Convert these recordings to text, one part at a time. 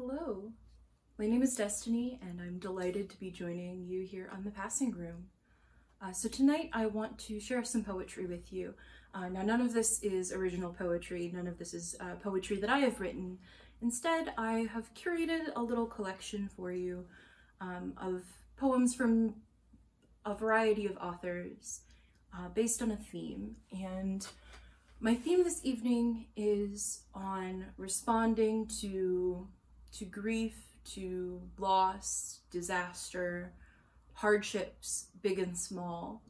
Hello, my name is Destinee and I'm delighted to be joining you here on the Passing Room. So tonight I want to share some poetry with you. Now none of this is original poetry, none of this is poetry that I have written. Instead, I have curated a little collection for you of poems from a variety of authors based on a theme. And my theme this evening is on responding to grief, to loss, disaster, hardships, big and small.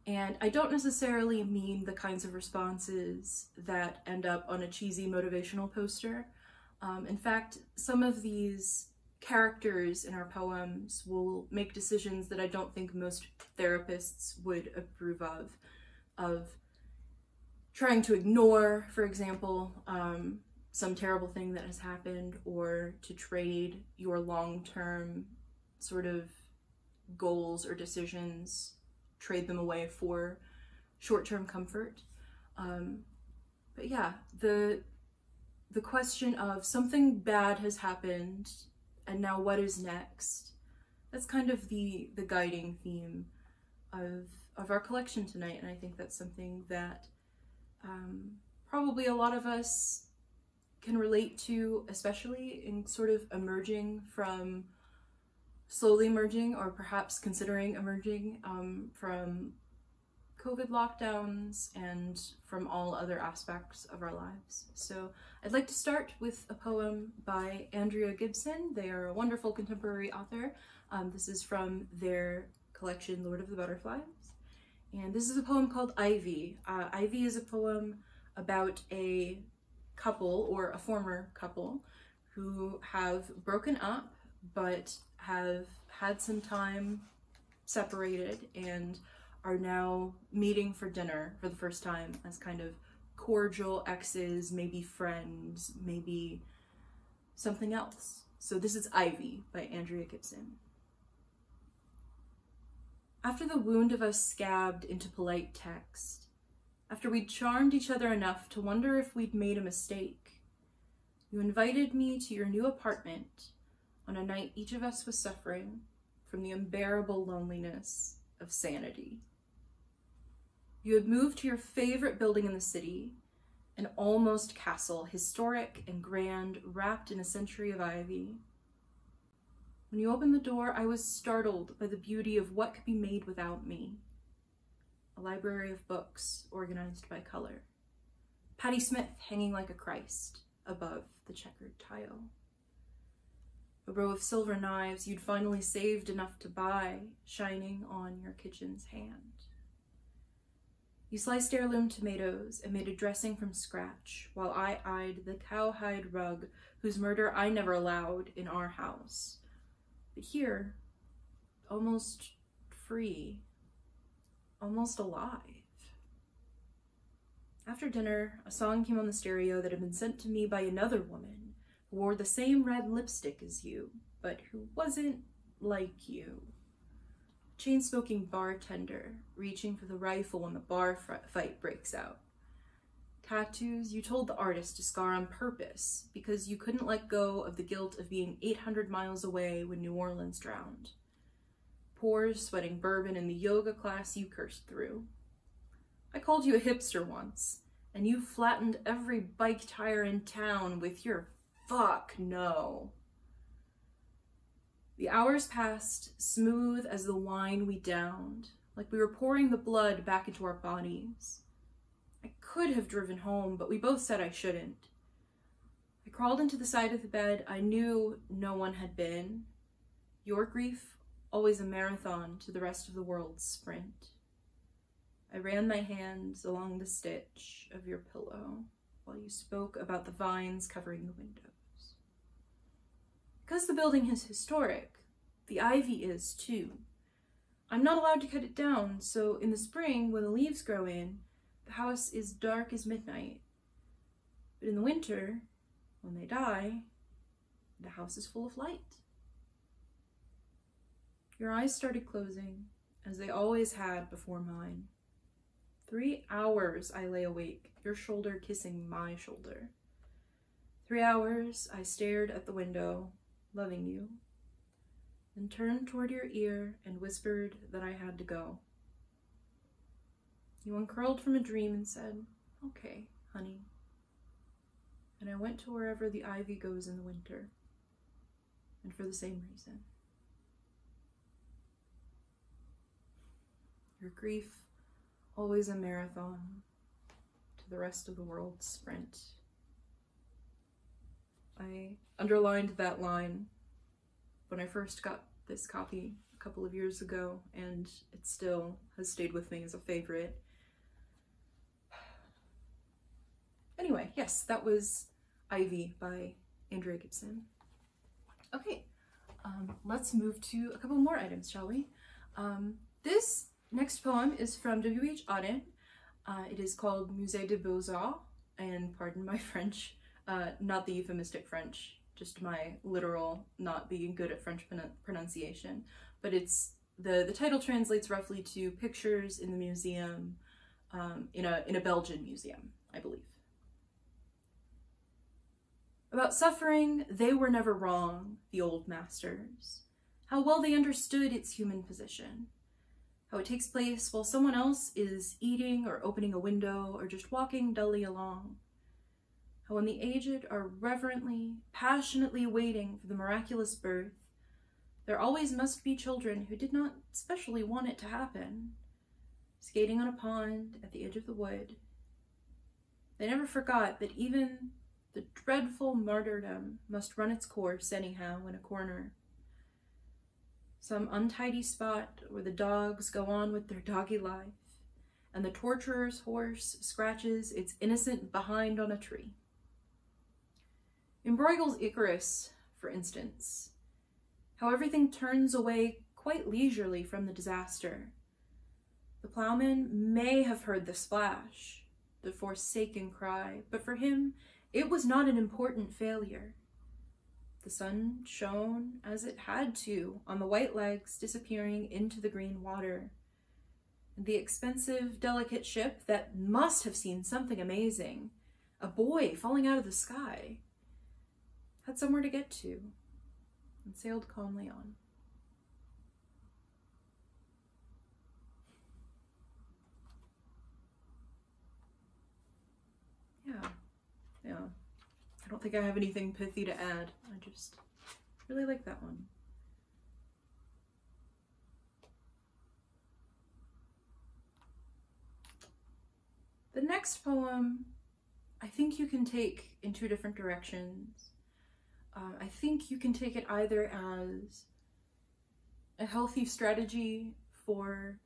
And I don't necessarily mean the kinds of responses that end up on a cheesy motivational poster. In fact, some of these characters in our poems will make decisions that I don't think most therapists would approve of trying to ignore, for example, some terrible thing that has happened, or to trade your long-term sort of goals or decisions, trade them away for short-term comfort. But yeah, the question of something bad has happened and now what is next, that's kind of the guiding theme of our collection tonight, and I think that's something that probably a lot of us can relate to, especially in sort of slowly emerging, or perhaps considering emerging from COVID lockdowns and from all other aspects of our lives. So I'd like to start with a poem by Andrea Gibson. They are a wonderful contemporary author. This is from their collection, Lord of the Butterflies. And this is a poem called Ivy. Ivy is a poem about a couple, or a former couple, who have broken up but have had some time separated and are now meeting for dinner for the first time as kind of cordial exes, maybe friends, maybe something else. So this is Ivy by Andrea Gibson. After the wound of us scabbed into polite text, after we'd charmed each other enough to wonder if we'd made a mistake, you invited me to your new apartment on a night each of us was suffering from the unbearable loneliness of sanity. You had moved to your favorite building in the city, an almost castle, historic and grand, wrapped in a century of ivy. When you opened the door, I was startled by the beauty of what could be made without me. A library of books organized by color. Patti Smith hanging like a Christ above the checkered tile. A row of silver knives you'd finally saved enough to buy, shining on your kitchen's hand. You sliced heirloom tomatoes and made a dressing from scratch while I eyed the cowhide rug whose murder I never allowed in our house. But here, almost free, almost alive. After dinner, a song came on the stereo that had been sent to me by another woman who wore the same red lipstick as you, but who wasn't like you. A chain-smoking bartender reaching for the rifle when the bar fight breaks out. Tattoos you told the artist to scar on purpose because you couldn't let go of the guilt of being 800 miles away when New Orleans drowned. Pores sweating bourbon in the yoga class you cursed through. I called you a hipster once, and you flattened every bike tire in town with your fuck no. The hours passed, smooth as the wine we downed, like we were pouring the blood back into our bodies. I could have driven home, but we both said I shouldn't. I crawled into the side of the bed I knew no one had been. Your grief, always a marathon to the rest of the world's sprint. I ran my hands along the stitch of your pillow while you spoke about the vines covering the windows. Because the building is historic, the ivy is too. I'm not allowed to cut it down, so in the spring, when the leaves grow in, the house is dark as midnight. But in the winter, when they die, the house is full of light. Your eyes started closing, as they always had before mine. 3 hours I lay awake, your shoulder kissing my shoulder. 3 hours I stared at the window, loving you, then turned toward your ear and whispered that I had to go. You uncurled from a dream and said, "Okay, honey." And I went to wherever the ivy goes in the winter, and for the same reason. Your grief, always a marathon, to the rest of the world's sprint. I underlined that line when I first got this copy a couple of years ago, and it still has stayed with me as a favorite. Anyway, yes, that was Ivy by Andrea Gibson. Okay, let's move to a couple more items, shall we? This next poem is from W.H. Auden. It is called Musée des Beaux-Arts, and pardon my French, not the euphemistic French, just my literal not being good at French pronunciation, but it's the title translates roughly to Pictures in the Museum, in a Belgian museum, I believe. About suffering, they were never wrong, the old masters. How well they understood its human position. How it takes place while someone else is eating or opening a window or just walking dully along. How when the aged are reverently, passionately waiting for the miraculous birth, there always must be children who did not specially want it to happen, skating on a pond at the edge of the wood. They never forgot that even the dreadful martyrdom must run its course anyhow in a corner. Some untidy spot where the dogs go on with their doggy life, and the torturer's horse scratches its innocent behind on a tree. In Bruegel's Icarus, for instance, how everything turns away quite leisurely from the disaster. The plowman may have heard the splash, the forsaken cry, but for him, it was not an important failure. The sun shone as it had to on the white legs disappearing into the green water. And the expensive, delicate ship that must have seen something amazing, a boy falling out of the sky, had somewhere to get to and sailed calmly on. Yeah. I don't think I have anything pithy to add. I just really like that one. The next poem, I think you can take in two different directions. I think you can take it either as a healthy strategy for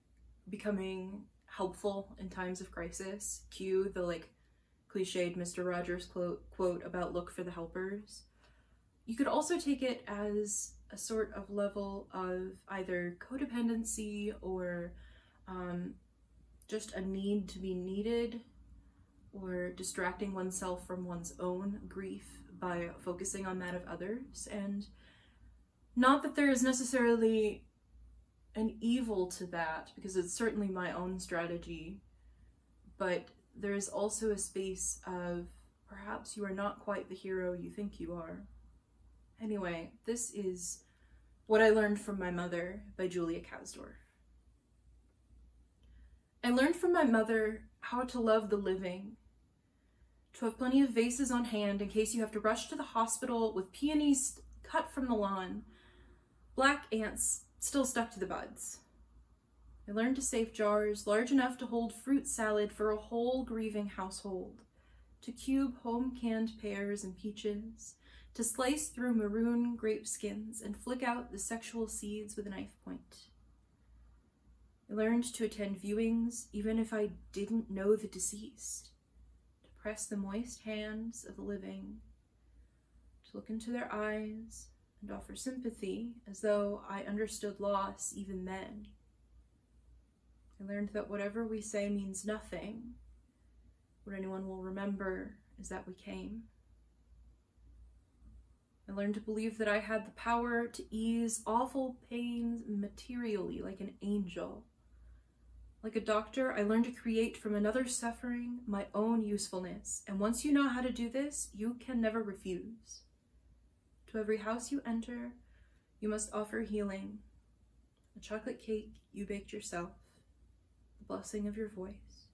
becoming helpful in times of crisis. Cue the cliched Mr. Rogers quote about look for the helpers. You could also take it as a sort of level of either codependency or just a need to be needed, or distracting oneself from one's own grief by focusing on that of others. And not that there is necessarily an evil to that, because it's certainly my own strategy, but there is also a space of perhaps you are not quite the hero you think you are. Anyway, this is What I Learned from My Mother by Julia Kasdorf. I learned from my mother how to love the living, to have plenty of vases on hand in case you have to rush to the hospital with peonies cut from the lawn, black ants still stuck to the buds. I learned to save jars large enough to hold fruit salad for a whole grieving household, to cube home-canned pears and peaches, to slice through maroon grape skins and flick out the sexual seeds with a knife point. I learned to attend viewings even if I didn't know the deceased, to press the moist hands of the living, to look into their eyes and offer sympathy as though I understood loss even then. I learned that whatever we say means nothing. What anyone will remember is that we came. I learned to believe that I had the power to ease awful pains materially like an angel. Like a doctor, I learned to create from another's suffering my own usefulness, and once you know how to do this, you can never refuse. To every house you enter, you must offer healing, a chocolate cake you baked yourself, the blessing of your voice,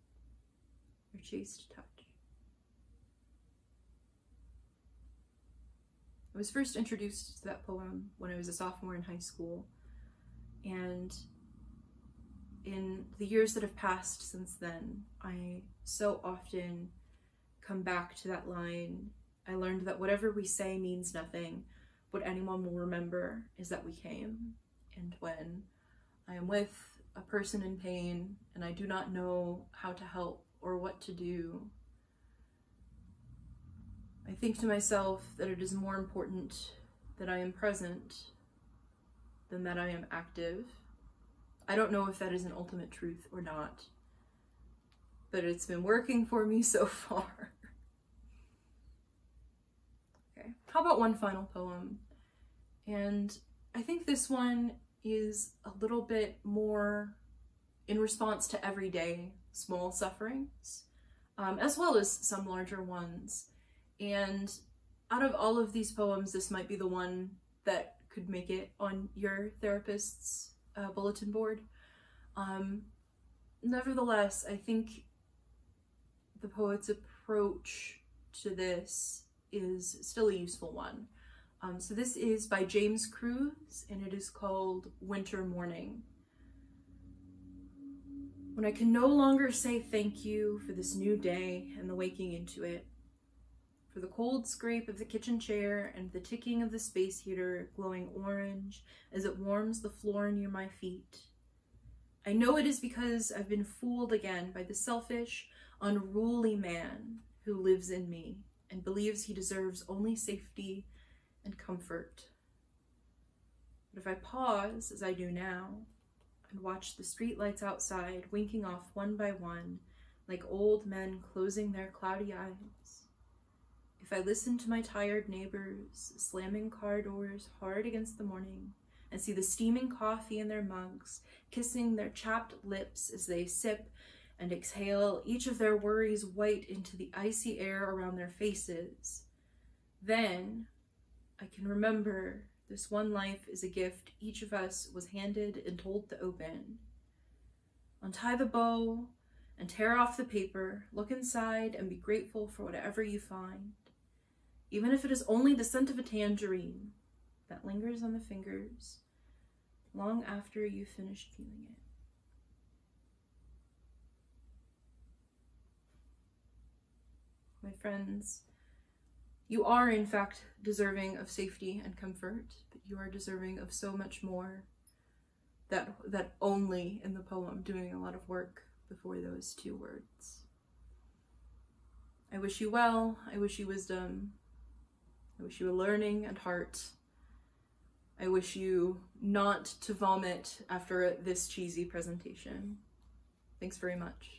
your chaste touch. I was first introduced to that poem when I was a sophomore in high school, and in the years that have passed since then, I so often come back to that line. I learned that whatever we say means nothing. What anyone will remember is that we came. And when I am with a person in pain and I do not know how to help or what to do, I think to myself that it is more important that I am present than that I am active. I don't know if that is an ultimate truth or not, but it's been working for me so far. Okay, how about one final poem? And I think this one is a little bit more in response to everyday small sufferings, as well as some larger ones. And out of all of these poems, this might be the one that could make it on your therapist's bulletin board. Nevertheless, I think the poet's approach to this is still a useful one. So this is by James Cruz, and it is called Winter Morning. When I can no longer say thank you for this new day and the waking into it, for the cold scrape of the kitchen chair and the ticking of the space heater glowing orange as it warms the floor near my feet, I know it is because I've been fooled again by the selfish, unruly man who lives in me and believes he deserves only safety and comfort. But if I pause, as I do now, and watch the streetlights outside winking off one by one, like old men closing their cloudy eyes, if I listen to my tired neighbors slamming car doors hard against the morning, and see the steaming coffee in their mugs, kissing their chapped lips as they sip and exhale each of their worries white into the icy air around their faces, then I can remember this one life is a gift each of us was handed and told to open. Untie the bow and tear off the paper, look inside and be grateful for whatever you find, even if it is only the scent of a tangerine that lingers on the fingers long after you've finished feeling it. My friends, you are in fact deserving of safety and comfort, but you are deserving of so much more that only in the poem doing a lot of work before those two words. I wish you well, I wish you wisdom, I wish you a learning and heart. I wish you not to vomit after this cheesy presentation. Thanks very much.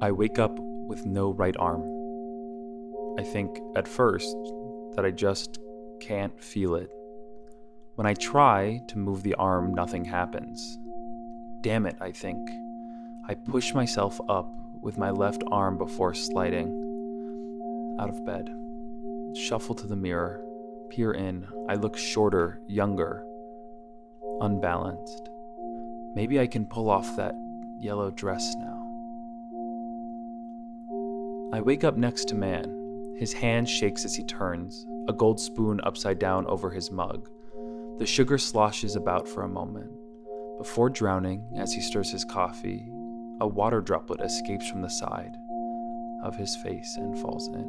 I wake up with no right arm. I think at first that I just can't feel it. When I try to move the arm, nothing happens. Damn it, I think. I push myself up with my left arm before sliding out of bed. Shuffle to the mirror, peer in. I look shorter, younger, unbalanced. Maybe I can pull off that yellow dress now. I wake up next to Man. His hand shakes as he turns, a gold spoon upside down over his mug. The sugar sloshes about for a moment. Before drowning, as he stirs his coffee, a water droplet escapes from the side of his face and falls in.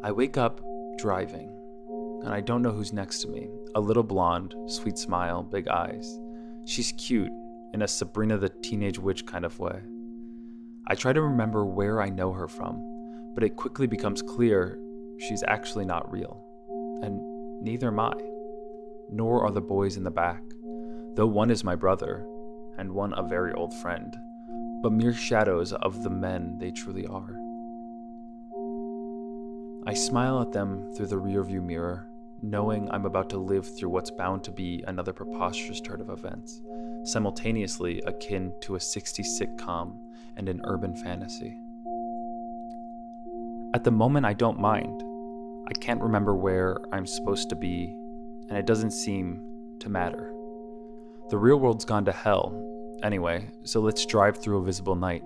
I wake up driving, and I don't know who's next to me. A little blonde, sweet smile, big eyes. She's cute, in a Sabrina the Teenage Witch kind of way. I try to remember where I know her from, but it quickly becomes clear she's actually not real. And neither am I. Nor are the boys in the back, though one is my brother, and one a very old friend, but mere shadows of the men they truly are. I smile at them through the rearview mirror, knowing I'm about to live through what's bound to be another preposterous turn of events, simultaneously akin to a 60s sitcom and an urban fantasy. At the moment, I don't mind. I can't remember where I'm supposed to be, and it doesn't seem to matter. The real world's gone to hell, anyway, so let's drive through a visible night.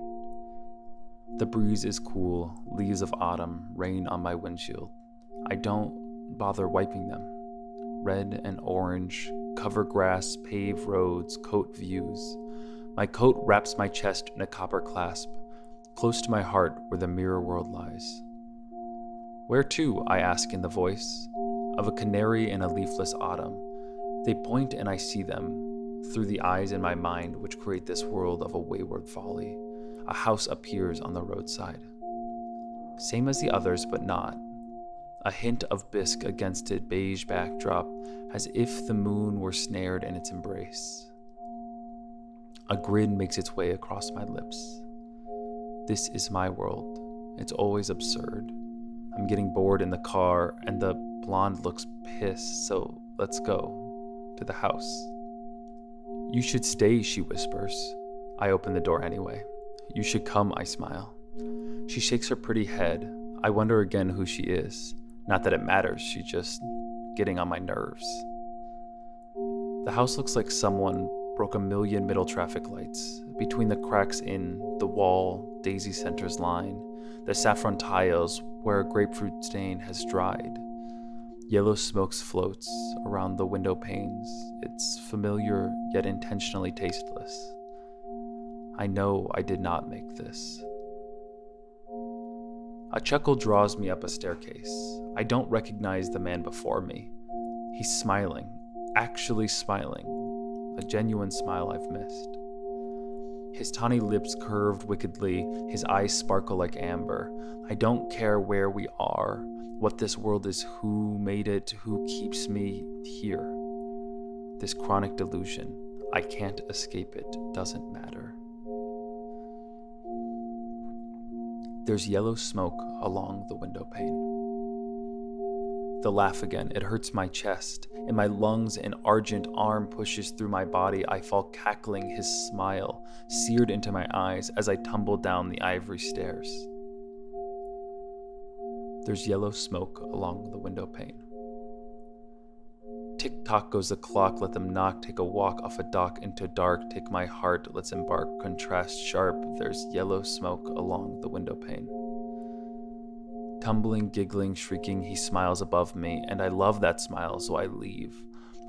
The breeze is cool, leaves of autumn rain on my windshield. I don't bother wiping them. Red and orange, cover grass, pave roads, coat views. My coat wraps my chest in a copper clasp, close to my heart where the mirror world lies. Where to? I ask in the voice of a canary in a leafless autumn. They point and I see them through the eyes in my mind which create this world of a wayward folly. A house appears on the roadside. Same as the others, but not. A hint of bisque against its beige backdrop, as if the moon were snared in its embrace. A grin makes its way across my lips. This is my world. It's always absurd. I'm getting bored in the car, and the blonde looks pissed, so let's go to the house. You should stay, she whispers. I open the door anyway. You should come, I smile. She shakes her pretty head. I wonder again who she is. Not that it matters, she's just getting on my nerves. The house looks like someone broke a million middle traffic lights. Between the cracks in the wall, Daisy Center's line, the saffron tiles where a grapefruit stain has dried. Yellow smoke floats around the window panes. It's familiar yet intentionally tasteless. I know I did not make this. A chuckle draws me up a staircase. I don't recognize the man before me. He's smiling, actually smiling, a genuine smile I've missed. His tawny lips curved wickedly, his eyes sparkle like amber. I don't care where we are, what this world is, who made it, who keeps me here. This chronic delusion, I can't escape it, doesn't matter. There's yellow smoke along the window pane. The laugh again, it hurts my chest. In my lungs, an argent arm pushes through my body. I fall cackling, his smile seared into my eyes as I tumble down the ivory stairs. There's yellow smoke along the window pane. Tick-tock goes the clock, let them knock, take a walk off a dock into dark, take my heart, let's embark, contrast sharp, there's yellow smoke along the window pane. Tumbling, giggling, shrieking, he smiles above me, and I love that smile, so I leave.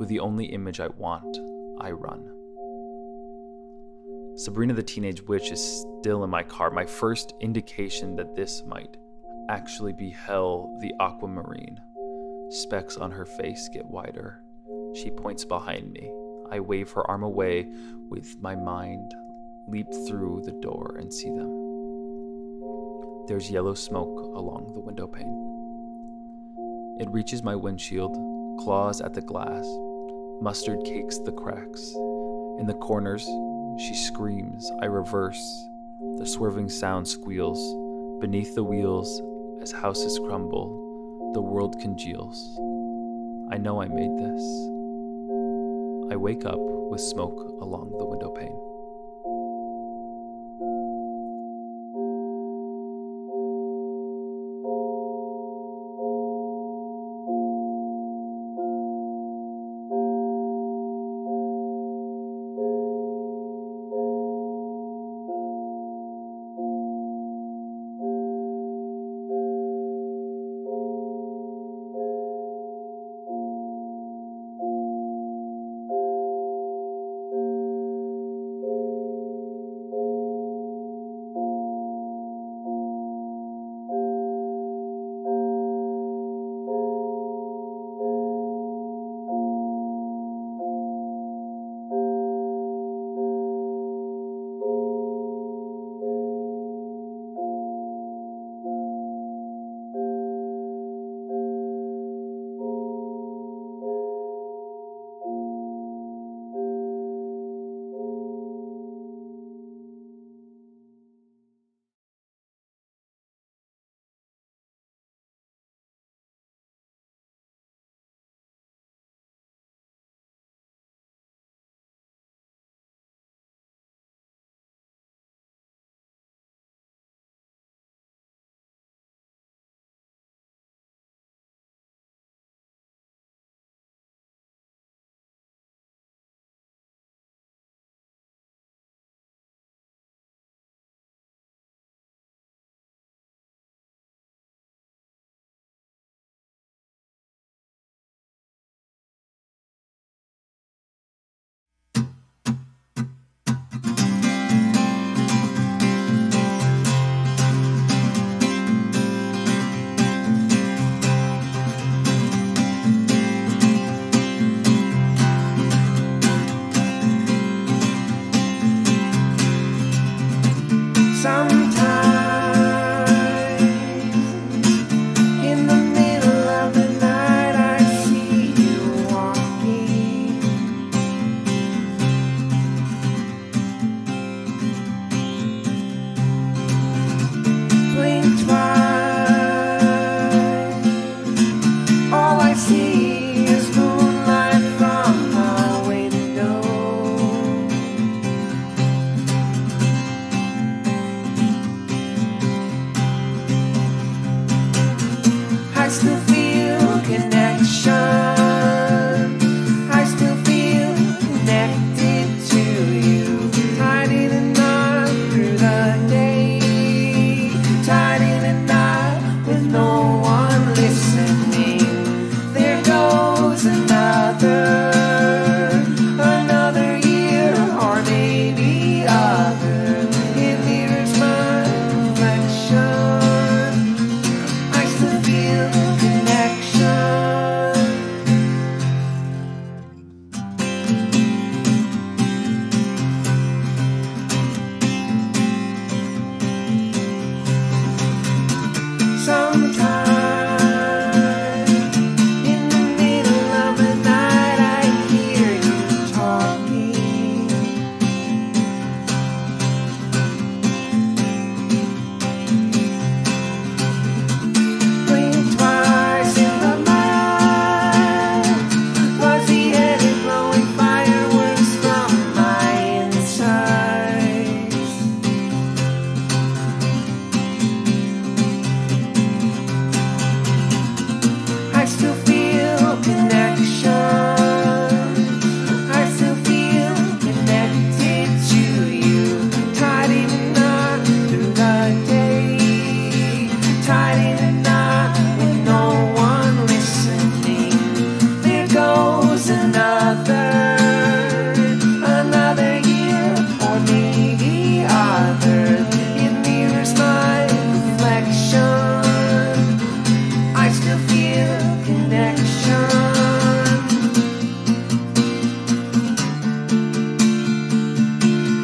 With the only image I want, I run. Sabrina the Teenage Witch is still in my car, my first indication that this might actually be Hell the Aquamarine. Specks on her face get wider. She points behind me. I wave her arm away with my mind, leap through the door and see them. There's yellow smoke along the window pane. It reaches my windshield, claws at the glass, mustard cakes the cracks. In the corners, she screams. I reverse. The swerving sound squeals. Beneath the wheels, as houses crumble, the world congeals. I know I made this. I wake up with smoke along the window pane. still feel connection. I still feel connected to you. Tied in a knot through the day. Tied in a knot with no one listening. There goes another year, or maybe other. It mirrors my reflection. I still feel connection. Sometimes in the middle of the night I hear you talking. Blink twice in the night, fuzzy-headed glowing fireworks from my insides. I still feel connection. I still feel connected to you. Tied in a knot through the day. Tied in a knot with no one listening. There goes another year, or maybe other. It mirrors my reflection. I still feel connection.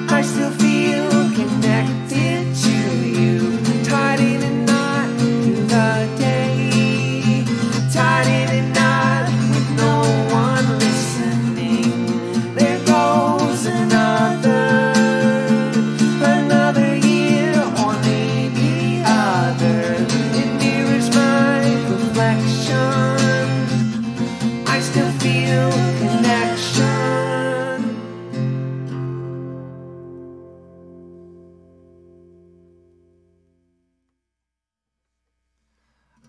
I still feel connected to you. Tied in a knot through the day. Tied in a knot with no one listening. There goes another year, or maybe other. It mirrors my reflection. I still feel connection.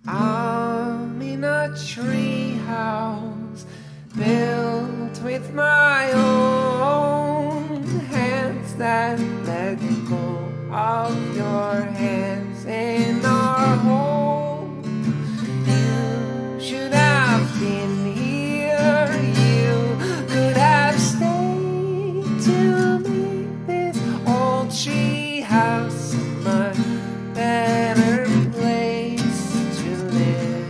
I'm in a tree house built with my own hands that let go of your hands in our home. You should have been here. You could have stayed to make this old tree house a much better place to live.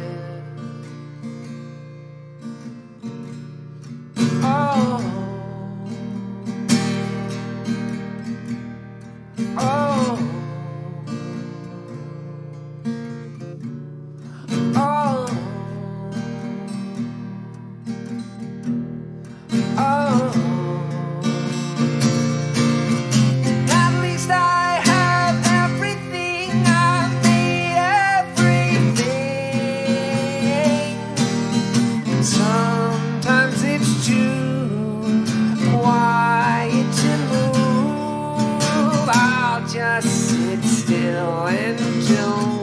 Oh, oh, oh, oh. At least I have everything. I've made everything. Sometimes it's too quiet to move. I'll just sit still until